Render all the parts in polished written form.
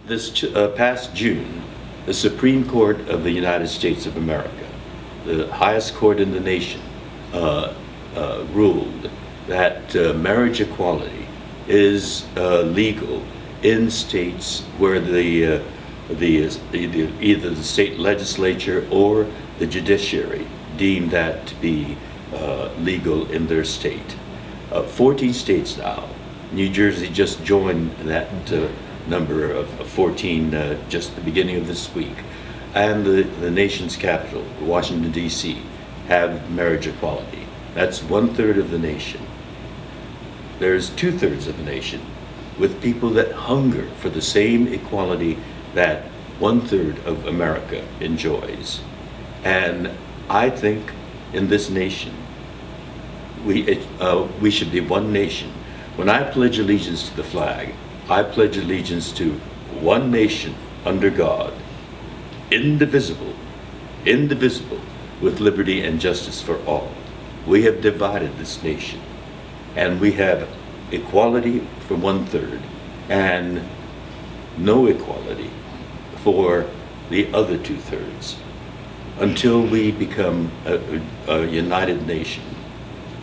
Past June, the Supreme Court of the United States of America, the highest court in the nation, ruled that marriage equality is legal in states where either the state legislature or the judiciary deem that to be legal in their state. 14 states now. New Jersey just joined that number of 14 just the beginning of this week. And the nation's capital, Washington, D.C., have marriage equality. That's 1/3 of the nation. There's 2/3 of the nation with people that hunger for the same equality that 1/3 of America enjoys. And I think in this nation, we should be one nation. When I pledge allegiance to the flag, I pledge allegiance to one nation under God, indivisible, with liberty and justice for all. We have divided this nation, and we have equality for 1/3 and no equality for the other 2/3 until we become a united nation,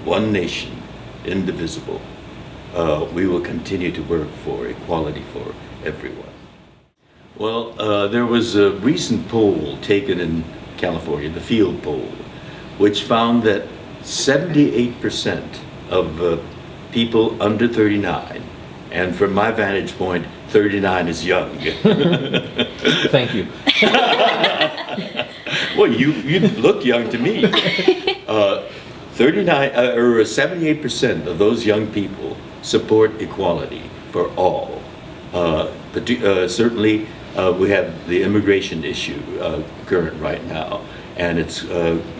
one nation, indivisible. We will continue to work for equality for everyone. Well, there was a recent poll taken in California, the field poll, which found that 78% of people under 39, and from my vantage point, 39 is young. Thank you. Well, you look young to me. 78% of those young people support equality for all. But certainly, we have the immigration issue current right now, and it's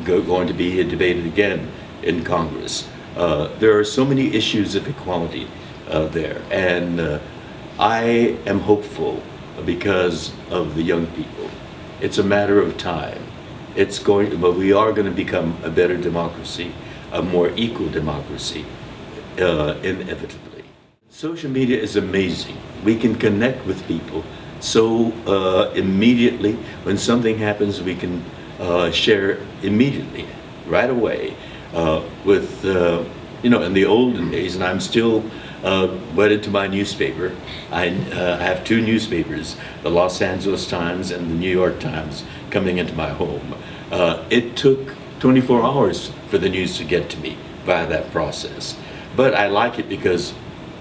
going to be debated again in Congress. There are so many issues of equality there, and I am hopeful because of the young people. It's a matter of time. But we are going to become a better democracy, a more equal democracy, inevitably. Social media is amazing. We can connect with people so immediately. When something happens, we can share immediately, right away. In the olden days, and I'm still wedded to my newspaper. I have two newspapers, the Los Angeles Times and the New York Times, coming into my home. It took 24 hours for the news to get to me via that process. But I like it because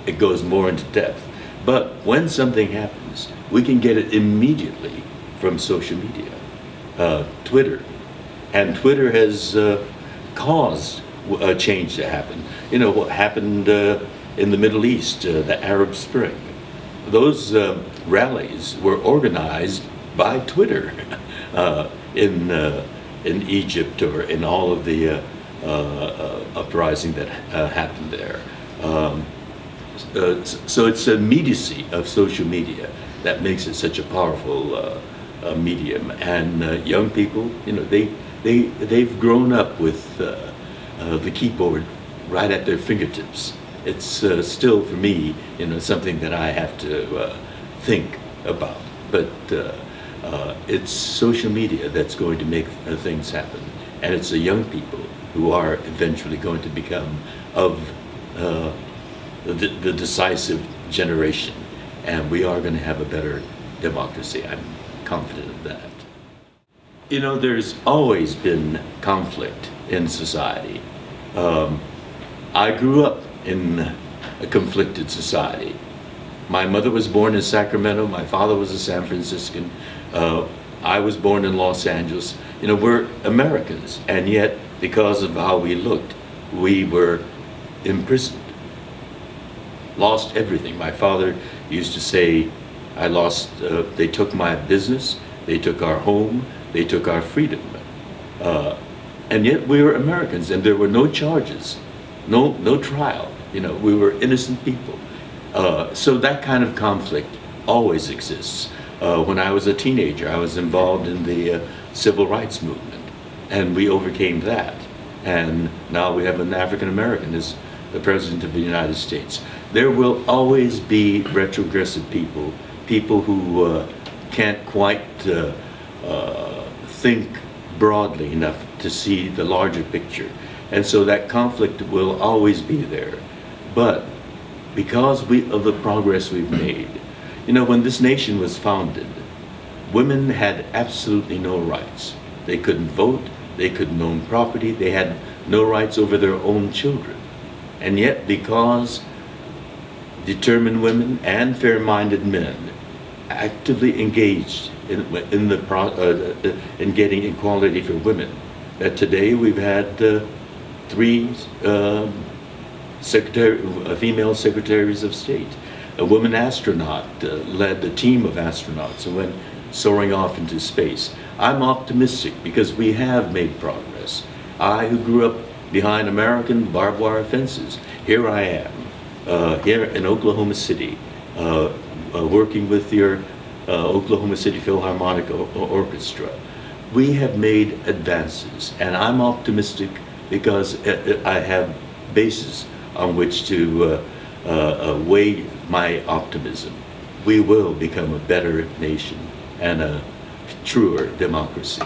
it goes more into depth. But when something happens, we can get it immediately from social media, Twitter. And Twitter has caused a change to happen. You know, what happened in the Middle East, the Arab Spring. Those rallies were organized by Twitter in Egypt or in all of the uprising that happened there. So it's the immediacy of social media that makes it such a powerful medium. And young people, you know, they've grown up with the keyboard right at their fingertips. It's still, for me, you know, something that I have to think about. But it's social media that's going to make things happen. And it's the young people who are eventually going to become of the decisive generation. And we are going to have a better democracy. I'm confident of that. You know, there's always been conflict in society. I grew up in a conflicted society. My mother was born in Sacramento. My father was a San Franciscan. I was born in Los Angeles. You know, we're Americans, and yet because of how we looked, we were imprisoned. Lost everything. My father used to say, they took my business, they took our home, they took our freedom. And yet we were Americans, and there were no charges, no trial. You know, we were innocent people. So that kind of conflict always exists. When I was a teenager, I was involved in the civil rights movement, and we overcame that. And now we have an African American as the President of the United States. There will always be retrogressive people people who can't quite think broadly enough to see the larger picture. And so that conflict will always be there. But because of the progress we've made, when this nation was founded, women had absolutely no rights. They couldn't vote, they couldn't own property, they had no rights over their own children. And yet, because determined women and fair-minded men actively engaged in getting equality for women, that today we've had 3 female secretaries of state. A woman astronaut led a team of astronauts and went soaring off into space. I'm optimistic because we have made progress. I, who grew up behind American barbed wire fences, here I am, here in Oklahoma City, working with your Oklahoma City Philharmonic Orchestra. We have made advances, and I'm optimistic because I have basis on which to weigh my optimism. We will become a better nation and a truer democracy.